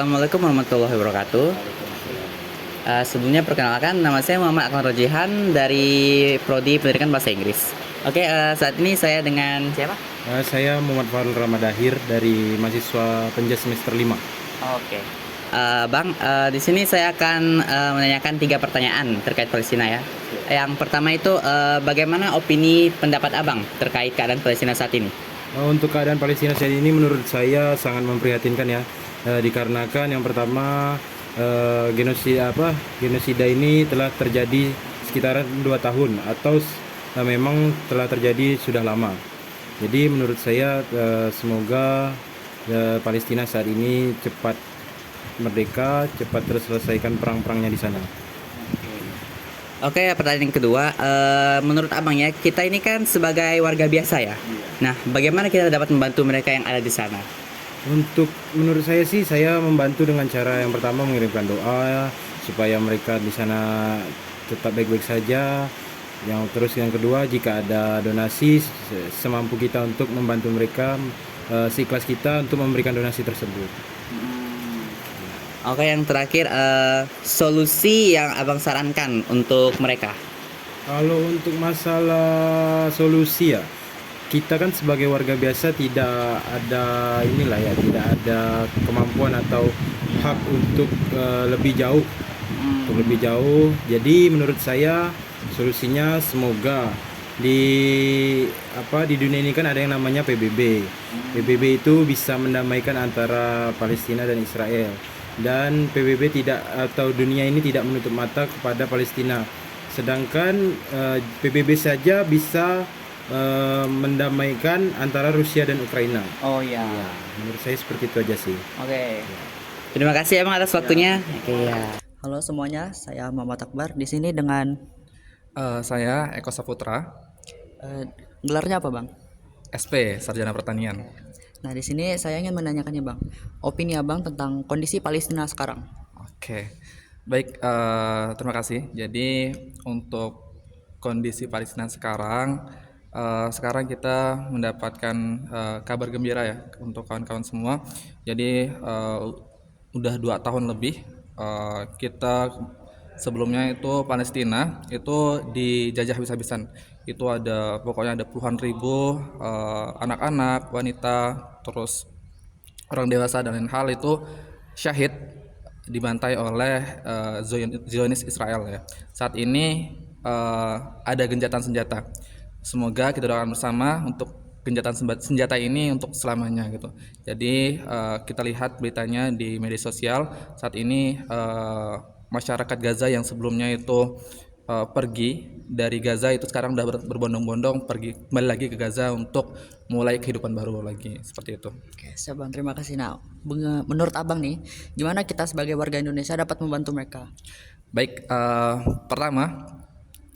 Assalamualaikum warahmatullahi wabarakatuh. Sebelumnya perkenalkan, nama saya Muhammad Akmal Rojihan dari Prodi Pendidikan Bahasa Inggris. Oke, saat ini saya dengan siapa? Saya Muhammad Farul Ramadahir dari mahasiswa Penjas semester 5. Oke. Bang, di sini saya akan menanyakan 3 pertanyaan terkait Palestina ya. Yang pertama itu bagaimana opini pendapat Abang terkait keadaan Palestina saat ini? Untuk keadaan Palestina saat ini menurut saya sangat memprihatinkan ya. Dikarenakan yang pertama genosida ini telah terjadi sekitaran 2 tahun atau memang telah terjadi sudah lama. Jadi menurut saya semoga Palestina saat ini cepat merdeka, cepat terselesaikan perang-perangnya di sana. Oke, pertanyaan yang kedua, menurut Abang ya, kita ini kan sebagai warga biasa ya. Nah, bagaimana kita dapat membantu mereka yang ada di sana? Menurut saya sih, saya membantu dengan cara yang pertama mengirimkan doa supaya mereka di sana tetap baik-baik saja. Yang kedua, jika ada donasi semampu kita untuk membantu mereka, seikhlas kita untuk memberikan donasi tersebut. Oke, yang terakhir, solusi yang Abang sarankan untuk mereka. Kalau untuk masalah solusi ya, kita kan sebagai warga biasa tidak ada tidak ada kemampuan atau hak untuk lebih jauh, Jadi menurut saya solusinya semoga di dunia ini kan ada yang namanya PBB. PBB itu bisa mendamaikan antara Palestina dan Israel. Dan dunia ini tidak menutup mata kepada Palestina. Sedangkan PBB saja bisa mendamaikan antara Rusia dan Ukraina. Oh ya. Menurut saya seperti itu aja sih. Oke. Terima kasih Abang atas waktunya. Oke ya. Halo semuanya, saya Muhammad Akbar di sini dengan Saya Eko Saputra, gelarnya apa, Bang? SP Sarjana Pertanian. Nah, di sini saya ingin menanyakannya, Bang. Opini Abang tentang kondisi Palestina sekarang. Oke, baik. Terima kasih. Jadi untuk kondisi Palestina sekarang kita mendapatkan kabar gembira ya untuk kawan-kawan semua. Jadi udah 2 tahun lebih kita sebelumnya itu Palestina itu dijajah habis-habisan. Itu pokoknya ada puluhan ribu anak-anak, wanita, terus orang dewasa dan lain hal itu syahid dibantai oleh Zionis Israel ya. Saat ini ada gencatan senjata. Semoga kita doakan bersama untuk gencatan senjata ini untuk selamanya gitu. Jadi kita lihat beritanya di media sosial saat ini masyarakat Gaza yang sebelumnya itu pergi dari Gaza itu sekarang udah berbondong-bondong pergi kembali lagi ke Gaza untuk mulai kehidupan baru lagi seperti itu. Oke, siap, Bang. Terima kasih. Nah, menurut Abang nih, gimana kita sebagai warga Indonesia dapat membantu mereka? Baik, pertama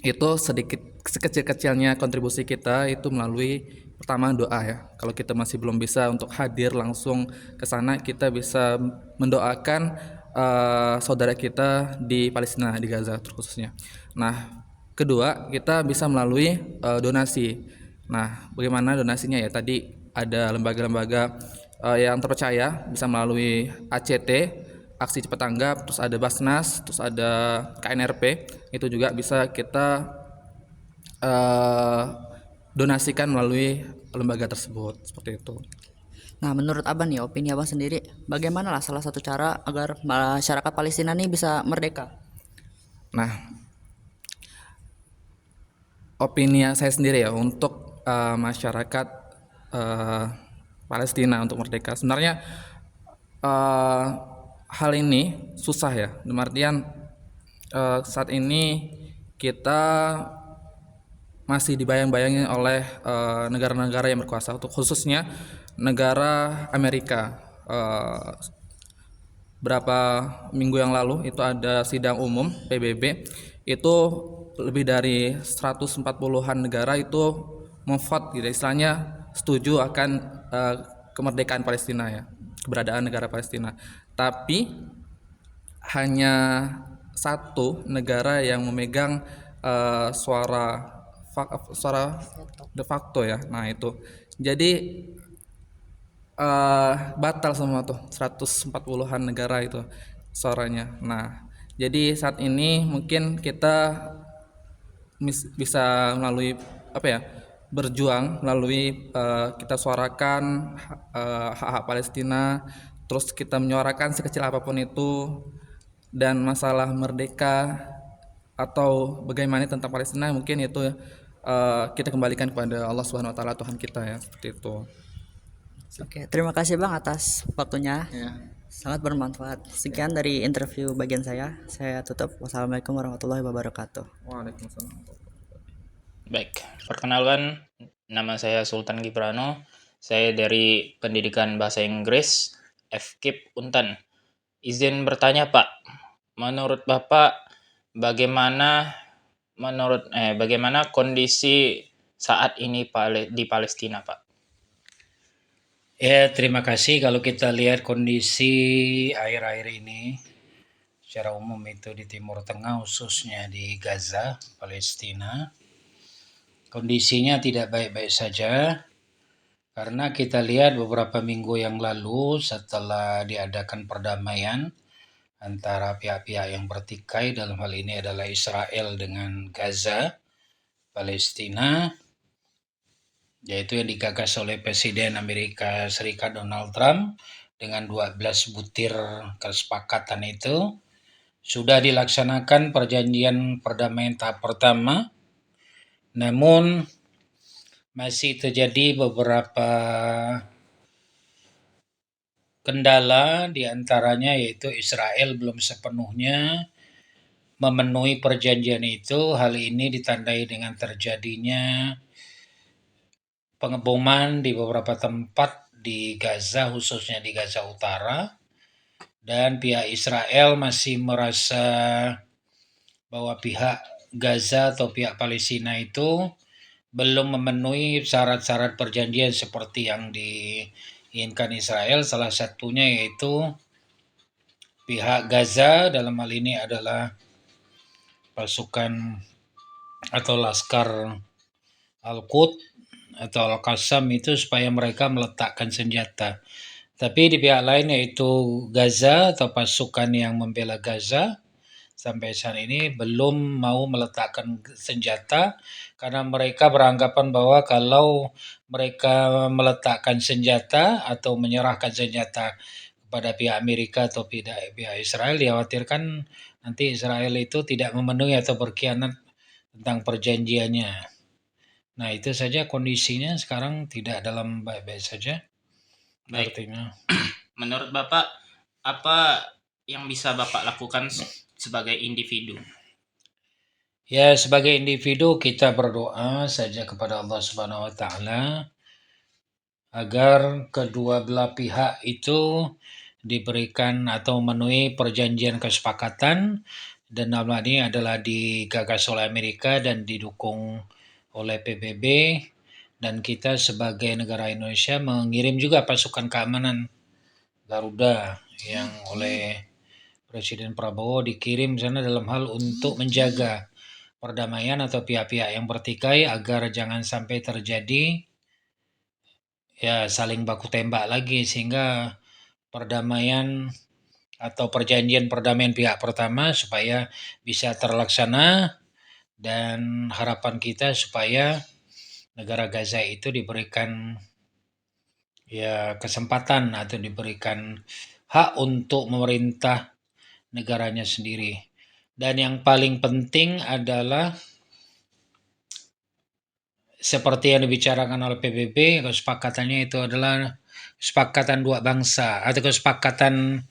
itu sedikit sekecil-kecilnya kontribusi kita itu melalui pertama doa ya. Kalau kita masih belum bisa untuk hadir langsung ke sana, kita bisa mendoakan saudara kita di Palestina, di Gaza khususnya. Nah, kedua kita bisa melalui donasi. Nah, bagaimana donasinya ya? Tadi ada lembaga-lembaga yang terpercaya bisa melalui ACT, Aksi Cepat Tanggap, terus ada Basnas, terus ada KNRP. Itu juga bisa kita donasikan melalui lembaga tersebut seperti itu. Nah, menurut Abang nih, opini Abang sendiri, bagaimana lah salah satu cara agar masyarakat Palestina nih bisa merdeka? Nah, opini saya sendiri ya untuk masyarakat Palestina untuk merdeka. Sebenarnya hal ini susah ya. Dalam artian saat ini kita masih dibayang-bayangi oleh negara-negara yang berkuasa, untuk khususnya negara Amerika. Berapa minggu yang lalu itu ada sidang umum PBB, itu lebih dari 140-an negara itu memvote gitu, istilahnya setuju akan kemerdekaan Palestina ya, keberadaan negara Palestina. Tapi hanya satu negara yang memegang suara de facto ya. Nah itu jadi batal semua tuh 140-an negara itu suaranya. Nah, jadi saat ini mungkin kita bisa melalui apa ya, berjuang melalui kita suarakan hak-hak Palestina, terus kita menyuarakan sekecil apapun itu, dan masalah merdeka atau bagaimana tentang Palestina mungkin itu kita kembalikan kepada Allah Subhanahu Wa Taala, Tuhan kita ya, seperti itu. Oke, terima kasih Bang atas waktunya. Ya. Sangat bermanfaat. Sekian dari interview bagian saya. Saya tutup. Wassalamualaikum warahmatullahi wabarakatuh. Waalaikumsalam. Baik, perkenalkan nama saya Sultan Gibrano. Saya dari Pendidikan Bahasa Inggris FKIP Untan. Izin bertanya, Pak. Menurut Bapak bagaimana kondisi saat ini di Palestina, Pak? Ya, terima kasih. Kalau kita lihat kondisi akhir-akhir ini, secara umum itu di Timur Tengah, khususnya di Gaza, Palestina, kondisinya tidak baik-baik saja, karena kita lihat beberapa minggu yang lalu setelah diadakan perdamaian antara pihak-pihak yang bertikai, dalam hal ini adalah Israel dengan Gaza, Palestina, yaitu yang digagas oleh Presiden Amerika Serikat Donald Trump dengan 12 butir kesepakatan itu. Sudah dilaksanakan perjanjian perdamaian tahap pertama, namun masih terjadi beberapa kendala, diantaranya yaitu Israel belum sepenuhnya memenuhi perjanjian itu. Hal ini ditandai dengan terjadinya pengeboman di beberapa tempat di Gaza, khususnya di Gaza Utara, dan pihak Israel masih merasa bahwa pihak Gaza atau pihak Palestina itu belum memenuhi syarat-syarat perjanjian seperti yang diinginkan Israel. Salah satunya yaitu pihak Gaza, dalam hal ini adalah pasukan atau Laskar Al-Quds atau Al-Qassam itu, supaya mereka meletakkan senjata. Tapi di pihak lain yaitu Gaza atau pasukan yang membela Gaza sampai saat ini belum mau meletakkan senjata, karena mereka beranggapan bahwa kalau mereka meletakkan senjata atau menyerahkan senjata kepada pihak Amerika atau pihak Israel, dikhawatirkan nanti Israel itu tidak memenuhi atau berkhianat tentang perjanjiannya. Nah, itu saja kondisinya sekarang tidak dalam baik-baik saja. Baik. Artinya, Menurut Bapak, apa yang bisa Bapak lakukan sebagai individu? ya, sebagai individu kita berdoa saja kepada Allah Subhanahu wa taala agar kedua belah pihak itu diberikan atau memenuhi perjanjian kesepakatan, dan dalam hal ini adalah digagas oleh Amerika dan didukung oleh PBB, dan kita sebagai negara Indonesia mengirim juga pasukan keamanan Garuda yang oleh Presiden Prabowo dikirim sana dalam hal untuk menjaga perdamaian atau pihak-pihak yang bertikai agar jangan sampai terjadi ya saling baku tembak lagi, sehingga perdamaian atau perjanjian perdamaian pihak pertama supaya bisa terlaksana, dan harapan kita supaya negara Gaza itu diberikan ya kesempatan atau diberikan hak untuk memerintah negaranya sendiri. Dan yang paling penting adalah seperti yang dibicarakan oleh PBB, kesepakatannya itu adalah kesepakatan dua bangsa atau kesepakatan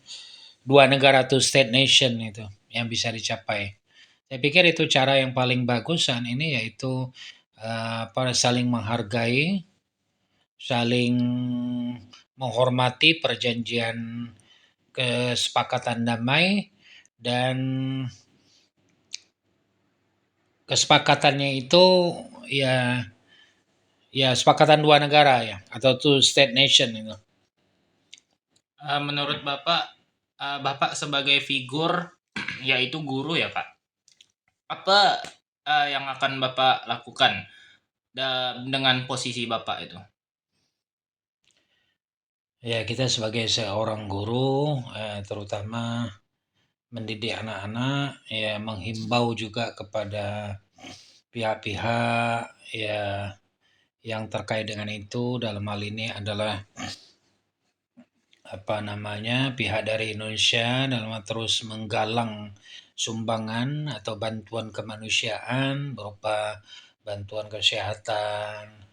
dua negara atau state nation itu yang bisa dicapai. Saya pikir itu cara yang paling bagus saat ini, yaitu saling menghargai, saling menghormati perjanjian kesepakatan damai, dan kesepakatannya itu ya sepakatan dua negara ya, atau two state nation itu. Menurut Bapak, Bapak sebagai figur yaitu guru ya, Pak. Apa yang akan Bapak lakukan dengan posisi Bapak itu? Ya, kita sebagai seorang guru, terutama mendidik anak-anak, ya menghimbau juga kepada pihak-pihak ya yang terkait dengan itu, dalam hal ini adalah pihak dari Indonesia dalam terus menggalang sumbangan atau bantuan kemanusiaan berupa bantuan kesehatan,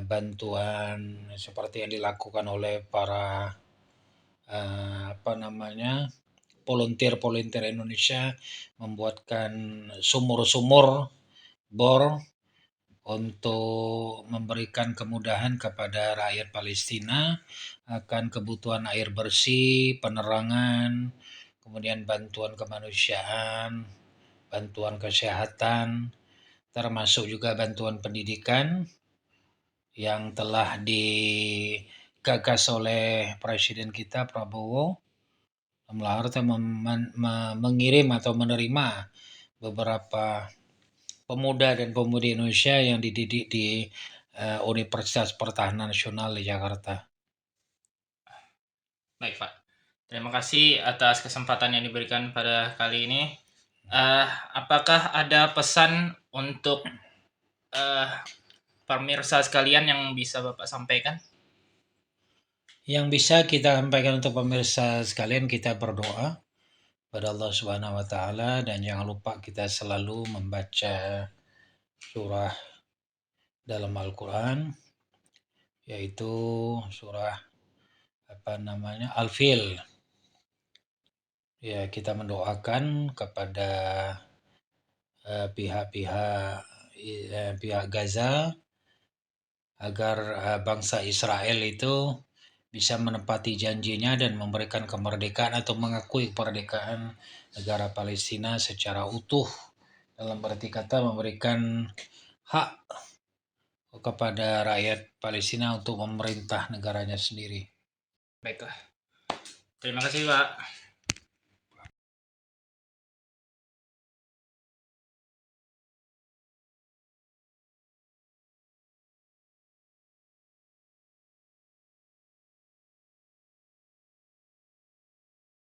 bantuan seperti yang dilakukan oleh para volunteer-volunteer Indonesia membuatkan sumur-sumur bor untuk memberikan kemudahan kepada rakyat Palestina akan kebutuhan air bersih, penerangan, kemudian bantuan kemanusiaan, bantuan kesehatan, termasuk juga bantuan pendidikan yang telah digagas oleh Presiden kita Prabowo mengirim atau menerima beberapa pemuda dan pemudi Indonesia yang dididik di Universitas Pertahanan Nasional di Jakarta. Baik, Pak. Terima kasih atas kesempatan yang diberikan pada kali ini. Apakah ada pesan untuk pemirsa sekalian yang bisa Bapak sampaikan? Yang bisa kita sampaikan untuk pemirsa sekalian, kita berdoa pada Allah Subhanahu wa taala dan jangan lupa kita selalu membaca surah dalam Al-Qur'an yaitu surah Al-Fil. Ya, kita mendoakan kepada pihak Gaza agar bangsa Israel itu bisa menepati janjinya dan memberikan kemerdekaan atau mengakui kemerdekaan negara Palestina secara utuh, dalam arti kata memberikan hak kepada rakyat Palestina untuk memerintah negaranya sendiri. Baiklah. Terima kasih, Pak.